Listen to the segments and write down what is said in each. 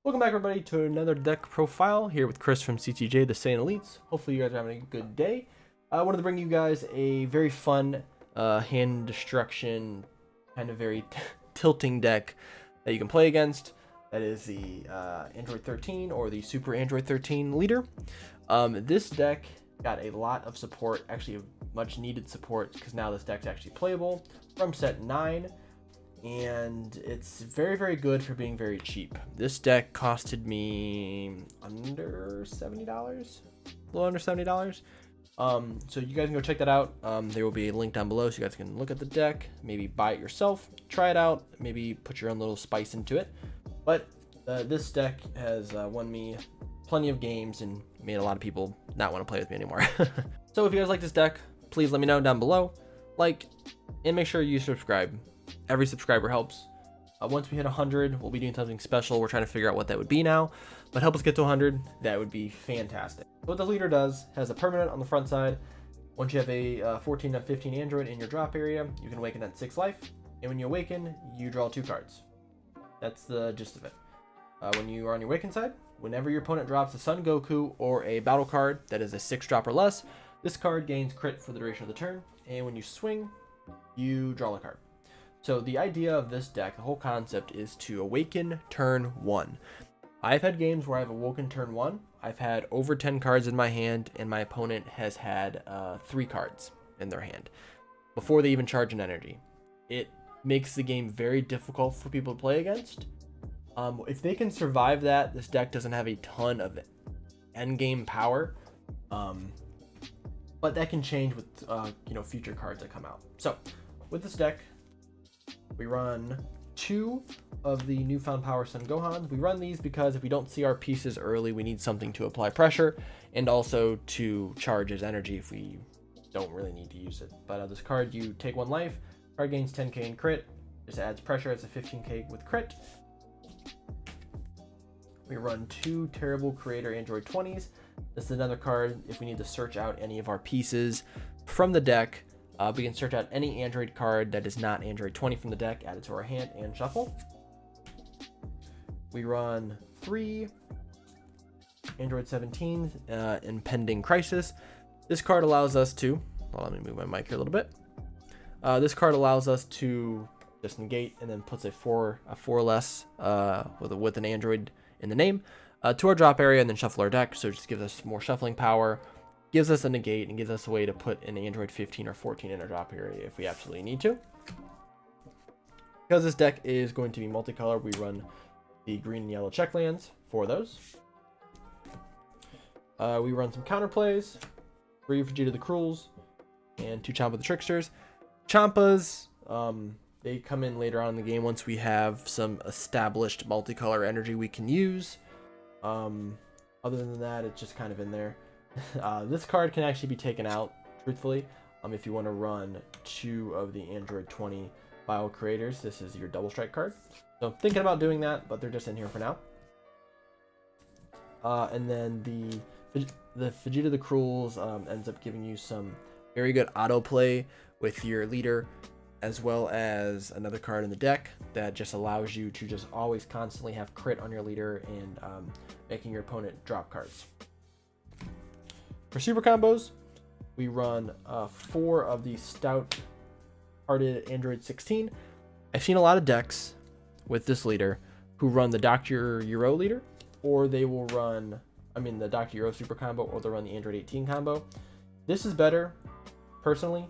Welcome back, everybody, to another deck profile here with Chris from CTJ, the Saiyan Elites. Hopefully you guys are having a good day. I wanted to bring you guys a very fun hand destruction, kind of very tilting deck that you can play against. That is the Android 13 or the Super Android 13 leader. This deck got a lot of support, actually much needed support, because now this deck's actually playable from set 9. And it's very, very good for being very cheap. This deck costed me under $70, a little under $70. So you guys can go check that out. There will be a link down below so you guys can look at the deck, maybe buy it yourself, try it out, maybe put your own little spice into it. But this deck has won me plenty of games and made a lot of people not want to play with me anymore. So if you guys like this deck, please let me know down below, like, and make sure you subscribe. Every subscriber helps. Once we hit 100, we'll be doing something special. We're trying to figure out what that would be now, but help us get to 100. That would be fantastic. What the leader does has a permanent on the front side. Once you have a 14 of 15 Android in your drop area, you can awaken at 6 life, and when you awaken, you draw 2 cards. That's the gist of it. When you are on your awaken side, whenever your opponent drops a Son Goku or a battle card that is a 6 drop or less, this card gains crit for the duration of the turn, and when you swing, you draw a card. So the idea of this deck, the whole concept, is to awaken turn 1. I've had games where I've awoken turn 1. I've had over 10 cards in my hand, and my opponent has had 3 cards in their hand before they even charge an energy. It makes the game very difficult for people to play against. If they can survive that, this deck doesn't have a ton of endgame power, but that can change with future cards that come out. So with this deck, we run 2 of the newfound power Son Gohans. We run these because if we don't see our pieces early, we need something to apply pressure and also to charge his energy if we don't really need to use it. But this card, you take 1 life, card gains 10k in crit, just adds pressure, it's a 15k with crit. We run 2 Terrible Creator Android 20s. This is another card if we need to search out any of our pieces from the deck. We can search out any Android card that is not Android 20 from the deck, add it to our hand, and shuffle. We run 3 Android 17s, Impending Crisis. This card allows us to, well, let me move my mic here a little bit. This card allows us to just negate and then puts a 4 less with an Android in the name to our drop area and then shuffle our deck. So it just gives us more shuffling power, gives us a negate, and gives us a way to put an Android 15 or 14 in our drop area if we absolutely need to. Because this deck is going to be multicolor, we run the green and yellow check lands for those. We run some counterplays, 3 Vegeta the Cruels, and 2 Champa the Tricksters. Champas, they come in later on in the game once we have some established multicolor energy we can use. Other than that, it's just kind of in there. This card can actually be taken out, truthfully, if you want to run 2 of the Android 20 Bio Creators. This is your double strike card. So I'm thinking about doing that, but they're just in here for now. And then the Vegeta the Cruels ends up giving you some very good autoplay with your leader, as well as another card in the deck that just allows you to just always constantly have crit on your leader and making your opponent drop cards. For super combos, we run 4 of the stout-hearted Android 16. I've seen a lot of decks with this leader who run the Dr. Euro leader, or they will run, the Dr. Euro super combo, or they'll run the Android 18 combo. This is better, personally,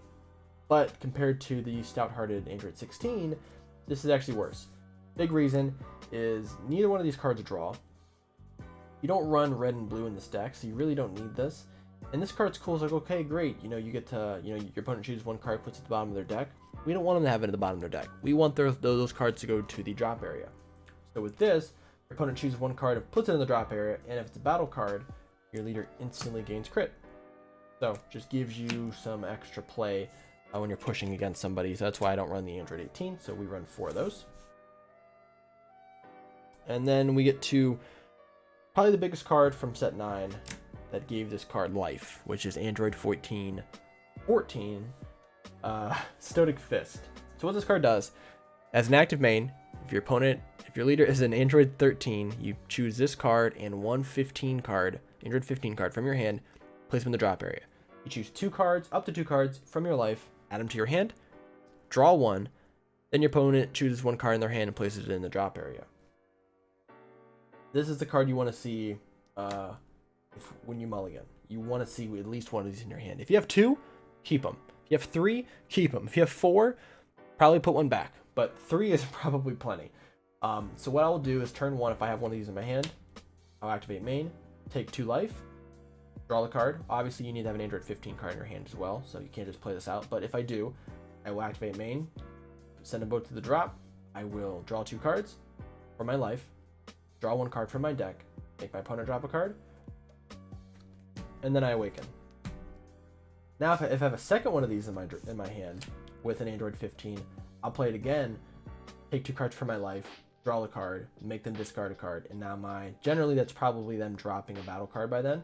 but compared to the stout-hearted Android 16, this is actually worse. Big reason is neither one of these cards draw. You don't run red and blue in this deck, so you really don't need this. And this card's cool. It's like, okay, great. You get to, your opponent chooses 1 card, puts it at the bottom of their deck. We don't want them to have it at the bottom of their deck. We want those cards to go to the drop area. So with this, your opponent chooses 1 card and puts it in the drop area. And if it's a battle card, your leader instantly gains crit. So just gives you some extra play when you're pushing against somebody. So that's why I don't run the Android 18. So we run 4 of those. And then we get to probably the biggest card from set 9 that gave this card life, which is Android 14, Stoic Fist. So what this card does, as an active main, if your opponent If your leader is an Android 13, you choose this card and one 15 card, Android 15 card from your hand, place them in the drop area. You choose 2 cards, up to 2 cards from your life, add them to your hand, draw 1, then your opponent chooses 1 card in their hand and places it in the drop area. This is the card you want to see when you mulligan. You want to see at least one of these in your hand. If you have 2, keep them. If you have 3, keep them. If you have 4, probably put 1 back, but 3 is probably plenty. So what I'll do is turn 1, if I have one of these in my hand, I'll activate main, take 2 life, draw the card. Obviously, you need to have an Android 15 card in your hand as well, so you can't just play this out. But if I do, I will activate main, send them both to the drop. I will draw 2 cards for my life, draw 1 card from my deck, make my opponent drop a card, and then I awaken. Now, if I have a second one of these in my hand with an Android 15, I'll play it again, take 2 cards from my life, draw the card, make them discard a card, and now generally that's probably them dropping a battle card by then.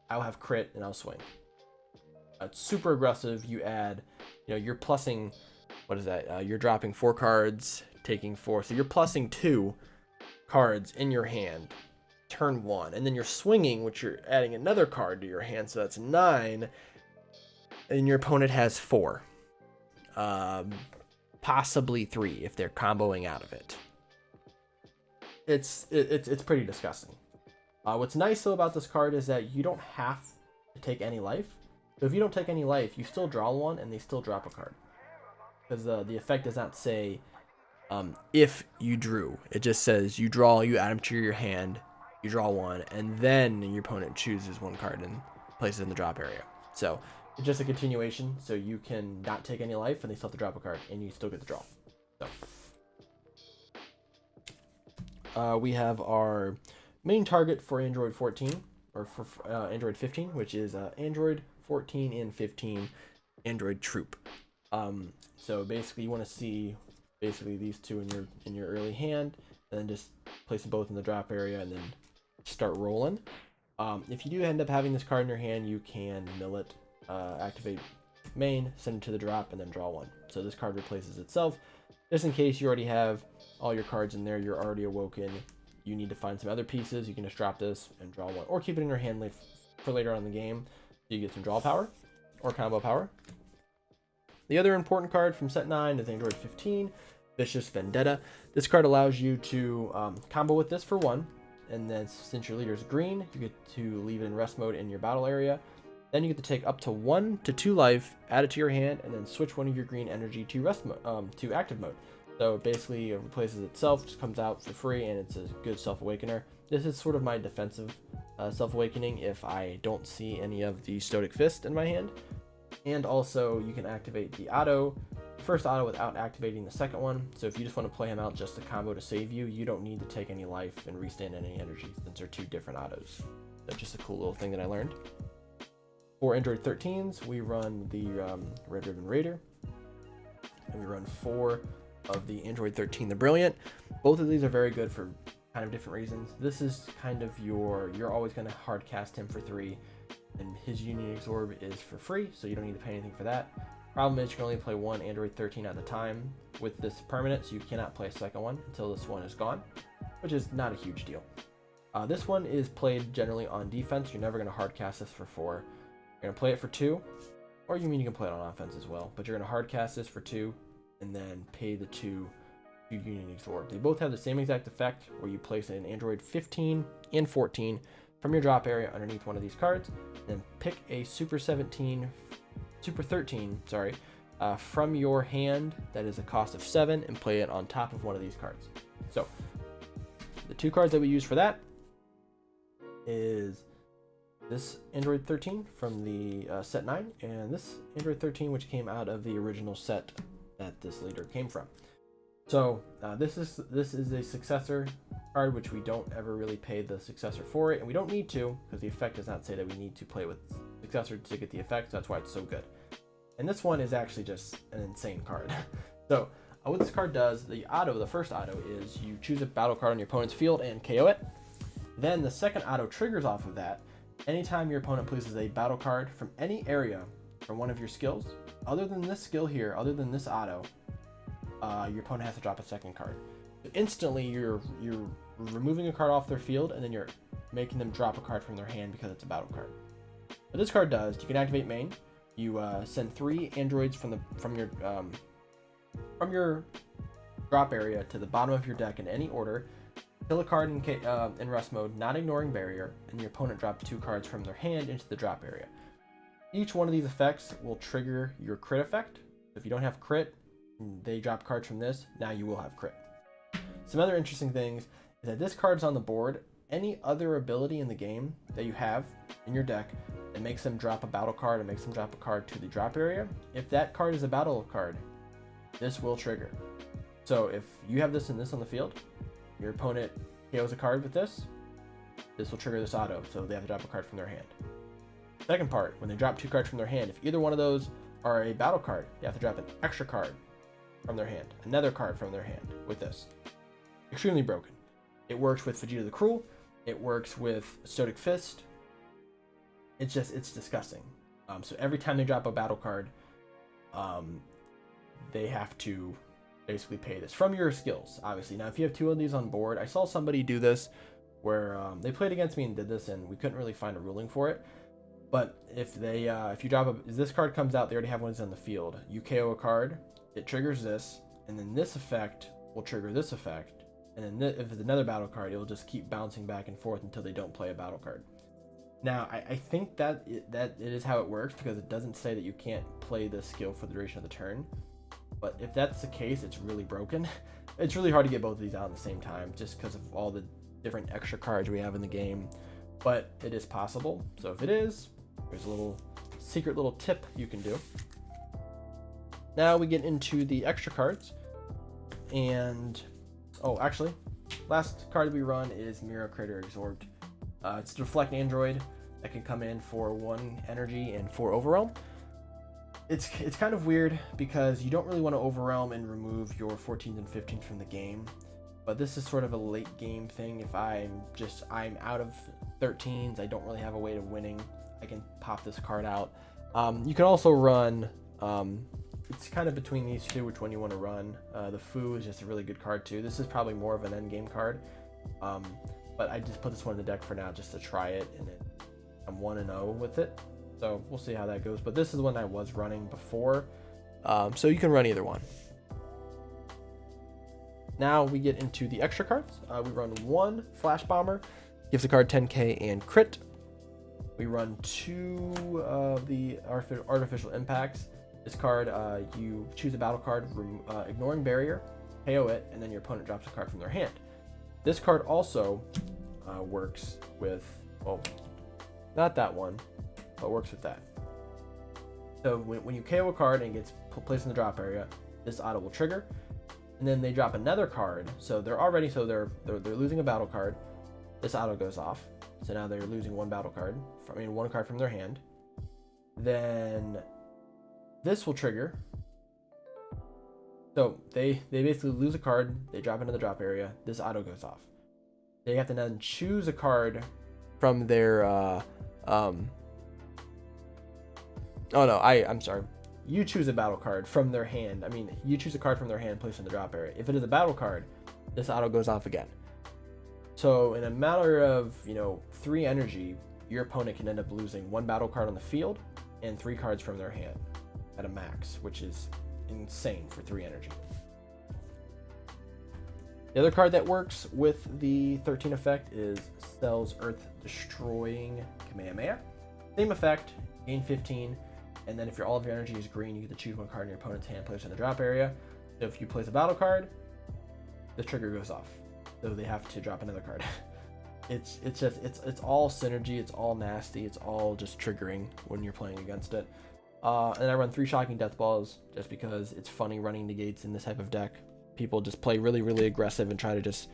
I'll have crit and I'll swing. It's super aggressive. You add, you're plussing, what is that? You're dropping 4 cards, taking 4. So you're plussing 2 cards in your hand, turn 1. And then you're swinging, which you're adding another card to your hand. So that's 9. And your opponent has 4. Possibly 3 if they're comboing out of it. It's pretty disgusting. What's nice though about this card is that you don't have to take any life. So if you don't take any life, you still draw 1 and they still drop a card. Because the effect does not say if you drew. It just says you draw, you add them to your hand, you draw 1, and then your opponent chooses 1 card and places it in the drop area. So it's just a continuation, so you can not take any life and they still have to drop a card and you still get the draw. So we have our main target for Android 14, or for Android 15, which is Android 14 and 15 Android Troop. So basically you want to see these 2 in your early hand, and then just place them both in the drop area and then start rolling. If you do end up having this card in your hand, you can mill it, activate main, send it to the drop, and then draw 1. So this card replaces itself. Just in case you already have all your cards in there, you're already awoken, you need to find some other pieces, you can just drop this and draw 1, or keep it in your hand for later on in the game so you get some draw power or combo power. The other important card from set 9 is Android 15, Vicious Vendetta. This card allows you to combo with this for 1, and then since your leader is green, you get to leave it in rest mode in your battle area. Then you get to take up to 1 to 2 life, add it to your hand, and then switch one of your green energy to rest mode, to active mode. So it basically replaces itself, just comes out for free, and it's a good self-awakener. This is sort of my defensive self-awakening if I don't see any of the Stoic Fist in my hand. And also, you can activate the first auto without activating the second one. So if you just want to play him out just a combo to save you, you don't need to take any life and restand any energy, since they're 2 different autos. That's just a cool little thing that I learned. For Android 13s, we run the Red Ribbon Raider, and we run 4 of the Android 13 the Brilliant. Both of these are very good for kind of different reasons. This is kind of you're always going to hard cast him for 3, and his Union Absorb is for free, so you don't need to pay anything for that. Problem is you can only play 1 Android 13 at a time with this permanent, so you cannot play a second one until this one is gone, which is not a huge deal. This one is played generally on defense. You're never going to hard cast this for 4. You're going to play it for 2, or you can play it on offense as well, but you're going to hard cast this for 2, and then pay the 2 Union Absorb. They both have the same exact effect, where you place an Android 15 and 14 from your drop area underneath one of these cards, then pick a Super 13 from your hand that is a cost of 7 and play it on top of one of these cards. So the 2 cards that we use for that is this Android 13 from the set 9, and this Android 13 which came out of the original set that this leader came from. So this is a successor card, which we don't ever really pay the successor for it, and we don't need to, because the effect does not say that we need to play with successor to get the effect. So that's why it's so good. And this one is actually just an insane card. So what this card does, the first auto is you choose a battle card on your opponent's field and KO it. Then the second auto triggers off of that. Anytime your opponent places a battle card from any area from one of your skills, other than this skill here, other than this auto, your opponent has to drop a second card. Instantly, you're removing a card off their field, and then you're making them drop a card from their hand because it's a battle card. What this card does, you can activate main. You send 3 androids from your drop area to the bottom of your deck in any order. Kill a card in rust mode, not ignoring barrier, and your opponent drops 2 cards from their hand into the drop area. Each one of these effects will trigger your crit effect. If you don't have crit, they drop cards from this, now you will have crit. Some other interesting things is that this card's on the board. Any other ability in the game that you have in your deck that makes them drop a battle card and makes them drop a card to the drop area, if that card is a battle card, this will trigger. So if you have this and this on the field, your opponent KOs a card with this will trigger this auto, so they have to drop a card from their hand. Second part, when they drop 2 cards from their hand, if either one of those are a battle card, they have to drop an extra card from their hand, another card from their hand with this. Extremely broken. It works with Vegeta the Cruel, it works with Stoic Fist. It's disgusting. So every time they drop a battle card, they have to basically pay this from your skills, obviously. Now, if you have 2 of these on board, I saw somebody do this where they played against me and did this, and we couldn't really find a ruling for it. But if you drop this card comes out, they already have one on the field. You KO a card, it triggers this, and then this effect will trigger this effect, and then if it's another battle card, it will just keep bouncing back and forth until they don't play a battle card. Now, I think that it is how it works, because it doesn't say that you can't play this skill for the duration of the turn. But if that's the case, it's really broken. It's really hard to get both of these out at the same time, just because of all the different extra cards we have in the game. But it is possible. So if it is, there's a little secret little tip you can do. Now we get into the extra cards. And, oh, actually, last card we run is Mirror Crater Absorbed. It's a Deflect Android that can come in for 1 energy and 4 Overwhelm. It's kind of weird because you don't really want to overwhelm and remove your 14th and 15th from the game, but this is sort of a late game thing. If I'm out of 13s, I don't really have a way to winning, I can pop this card out. You can also run, it's kind of between these two, which one you want to run. The Fu is just a really good card too. This is probably more of an end game card, but I just put this one in the deck for now just to try it, and I'm 1-0 with it. So we'll see how that goes. But this is the one I was running before. So you can run either one. Now we get into the extra cards. We run 1 Flash Bomber. Gives the card 10k and crit. We run 2 of the Artificial Impacts. This card, you choose a battle card, ignoring barrier, KO it, and then your opponent drops a card from their hand. This card also works with, well, not that one, but works with that. So when you KO a card and it gets placed in the drop area, this auto will trigger, and then they drop another card. So they're losing a battle card. This auto goes off. So now they're losing 1 battle card, one card from their hand. Then this will trigger. So they basically lose a card, they drop into the drop area, this auto goes off. They have to then choose a card from their I'm sorry. You choose a battle card from their hand. You choose a card from their hand placed in the drop area. If it is a battle card, this auto goes off again. So in a matter of, 3 energy, your opponent can end up losing 1 battle card on the field and 3 cards from their hand at a max, which is insane for 3 energy. The other card that works with the 13 effect is Cell's Earth Destroying Kamehameha. Same effect, gain 15, and then if all of your energy is green, you get to choose 1 card in your opponent's hand placed in the drop area. So if you place a battle card, the trigger goes off, so they have to drop another card. It's all synergy, it's all nasty, it's all just triggering when you're playing against it. And I run 3 Shocking Death Balls just because it's funny running negates in this type of deck. People just play really, really aggressive and try to just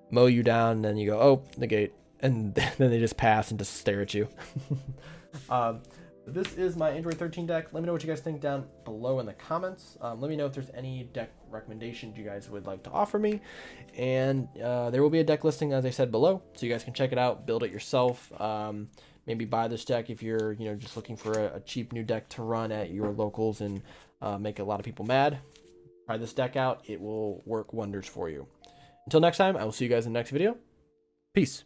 mow you down, and then you go, oh, negate, and then they just pass and just stare at you. This is my Android 13 deck. Let me know what you guys think down below in the comments. Let me know if there's any deck recommendations you guys would like to offer me. And there will be a deck listing, as I said, below, so you guys can check it out, build it yourself. Maybe buy this deck if you're just looking for a cheap new deck to run at your locals and make a lot of people mad. Try this deck out. It will work wonders for you. Until next time, I will see you guys in the next video. Peace.